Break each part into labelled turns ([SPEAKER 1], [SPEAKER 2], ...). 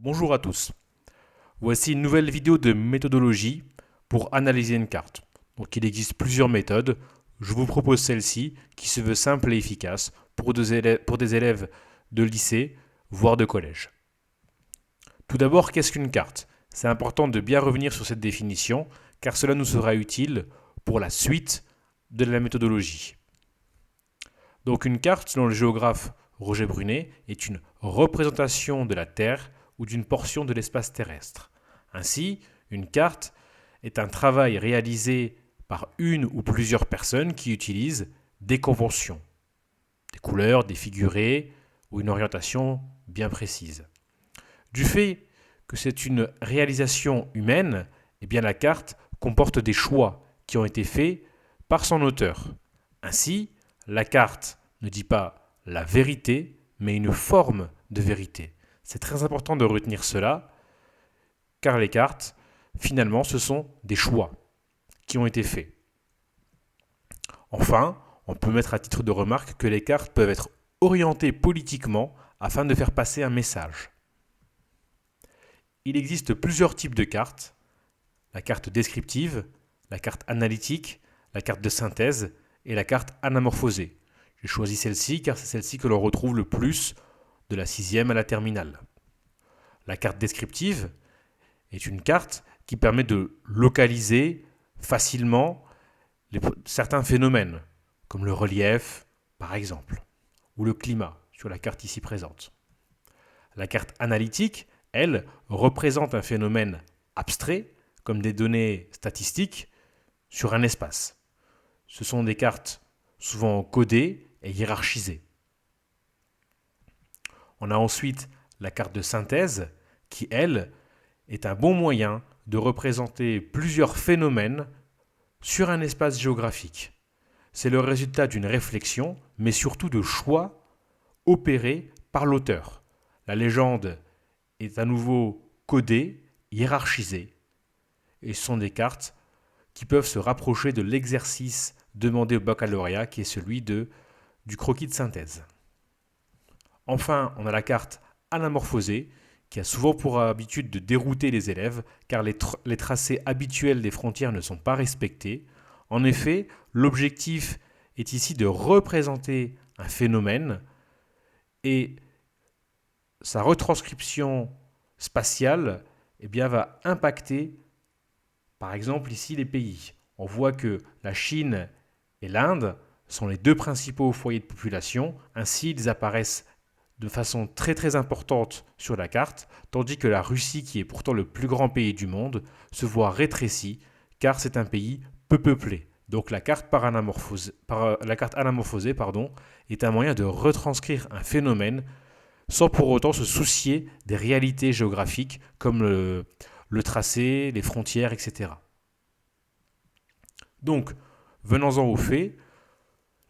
[SPEAKER 1] Bonjour à tous. Voici une nouvelle vidéo de méthodologie pour analyser une carte. Donc il existe plusieurs méthodes. Je vous propose celle-ci qui se veut simple et efficace pour des élèves de lycée, voire de collège. Tout d'abord, qu'est-ce qu'une carte? C'est important de bien revenir sur cette définition car cela nous sera utile pour la suite de la méthodologie. Donc une carte, selon le géographe Roger Brunet, est une représentation de la Terre ou d'une portion de l'espace terrestre. Ainsi, une carte est un travail réalisé par une ou plusieurs personnes qui utilisent des conventions, des couleurs, des figurés ou une orientation bien précise. Du fait que c'est une réalisation humaine, eh bien la carte comporte des choix qui ont été faits par son auteur. Ainsi, la carte ne dit pas la vérité, mais une forme de vérité. C'est très important de retenir cela, car les cartes, finalement, ce sont des choix qui ont été faits. Enfin, on peut mettre à titre de remarque que les cartes peuvent être orientées politiquement afin de faire passer un message. Il existe plusieurs types de cartes. La carte descriptive, la carte analytique, la carte de synthèse et la carte anamorphosée. J'ai choisi celle-ci car c'est celle-ci que l'on retrouve le plus de la 6e à la terminale. La carte descriptive est une carte qui permet de localiser facilement certains phénomènes, comme le relief, par exemple, ou le climat, sur la carte ici présente. La carte analytique, elle, représente un phénomène abstrait, comme des données statistiques, sur un espace. Ce sont des cartes souvent codées et hiérarchisées. On a ensuite la carte de synthèse, qui, elle, est un bon moyen de représenter plusieurs phénomènes sur un espace géographique. C'est le résultat d'une réflexion, mais surtout de choix opérés par l'auteur. La légende est à nouveau codée, hiérarchisée, et ce sont des cartes qui peuvent se rapprocher de l'exercice demandé au baccalauréat, qui est celui du croquis de synthèse. Enfin, on a la carte anamorphosée, qui a souvent pour habitude de dérouter les élèves, car les tracés habituels des frontières ne sont pas respectés. En effet, l'objectif est ici de représenter un phénomène et sa retranscription spatiale va impacter, par exemple ici, les pays. On voit que la Chine et l'Inde sont les deux principaux foyers de population. Ainsi, ils apparaissent de façon très très importante sur la carte, tandis que la Russie, qui est pourtant le plus grand pays du monde, se voit rétrécie, car c'est un pays peu peuplé. Donc la carte anamorphosée est un moyen de retranscrire un phénomène sans pour autant se soucier des réalités géographiques comme le tracé, les frontières, etc. Donc, venons-en aux faits.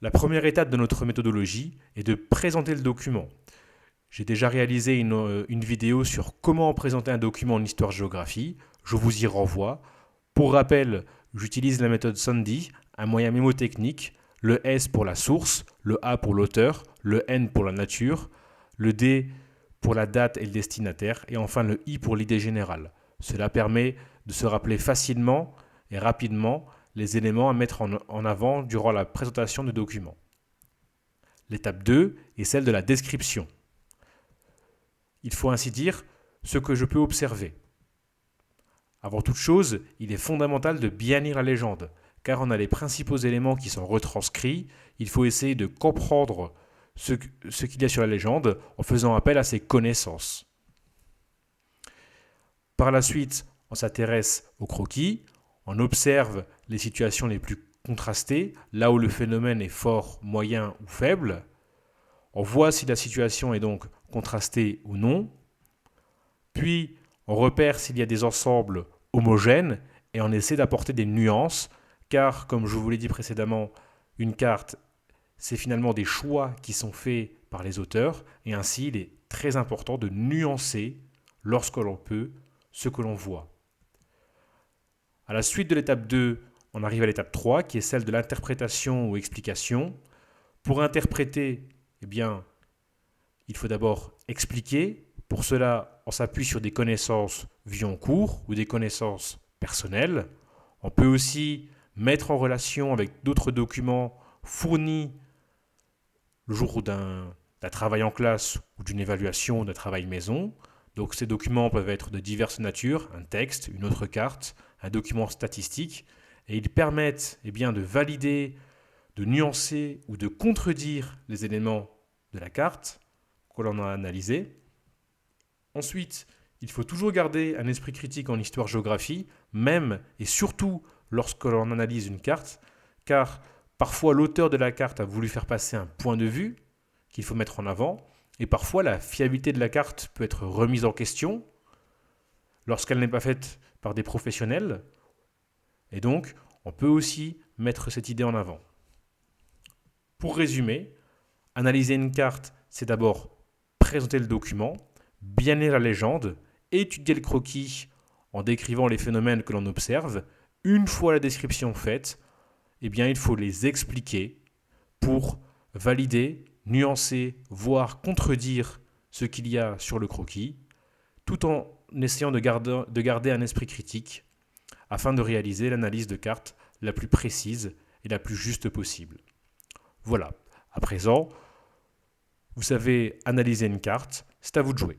[SPEAKER 1] La première étape de notre méthodologie est de présenter le document. J'ai déjà réalisé une vidéo sur comment présenter un document en histoire-géographie. Je vous y renvoie. Pour rappel, j'utilise la méthode Sandy, un moyen mémotechnique, le S pour la source, le A pour l'auteur, le N pour la nature, le D pour la date et le destinataire, et enfin le I pour l'idée générale. Cela permet de se rappeler facilement et rapidement les éléments à mettre en avant durant la présentation du document. L'étape 2 est celle de la description. Il faut ainsi dire ce que je peux observer. Avant toute chose, il est fondamental de bien lire la légende, car on a les principaux éléments qui sont retranscrits. Il faut essayer de comprendre ce qu'il y a sur la légende en faisant appel à ses connaissances. Par la suite, on s'intéresse au croquis, on observe les situations les plus contrastées, là où le phénomène est fort, moyen ou faible. On voit si la situation est donc contrastée ou non. Puis, on repère s'il y a des ensembles homogènes et on essaie d'apporter des nuances, car, comme je vous l'ai dit précédemment, une carte, c'est finalement des choix qui sont faits par les auteurs, et ainsi il est très important de nuancer, lorsque l'on peut, ce que l'on voit. À la suite de l'étape 2, on arrive à l'étape 3, qui est celle de l'interprétation ou explication. Pour interpréter, il faut d'abord expliquer, Pour cela, on s'appuie sur des connaissances vues en cours ou des connaissances personnelles. On peut aussi mettre en relation avec d'autres documents fournis le jour d'un travail en classe ou d'une évaluation d'un travail maison. Donc ces documents peuvent être de diverses natures, un texte, une autre carte, un document statistique, et ils permettent de valider, de nuancer ou de contredire les éléments de la carte que l'on a analysé. Ensuite, il faut toujours garder un esprit critique en histoire-géographie, même et surtout lorsque l'on analyse une carte, car parfois l'auteur de la carte a voulu faire passer un point de vue qu'il faut mettre en avant, et parfois la fiabilité de la carte peut être remise en question lorsqu'elle n'est pas faite par des professionnels, et donc on peut aussi mettre cette idée en avant. Pour résumer, analyser une carte, c'est d'abord présenter le document, bien lire la légende, étudier le croquis en décrivant les phénomènes que l'on observe. Une fois la description faite, il faut les expliquer pour valider, nuancer, voire contredire ce qu'il y a sur le croquis, tout en essayant de garder un esprit critique afin de réaliser l'analyse de carte la plus précise et la plus juste possible. Voilà, à présent, vous savez analyser une carte, c'est à vous de jouer.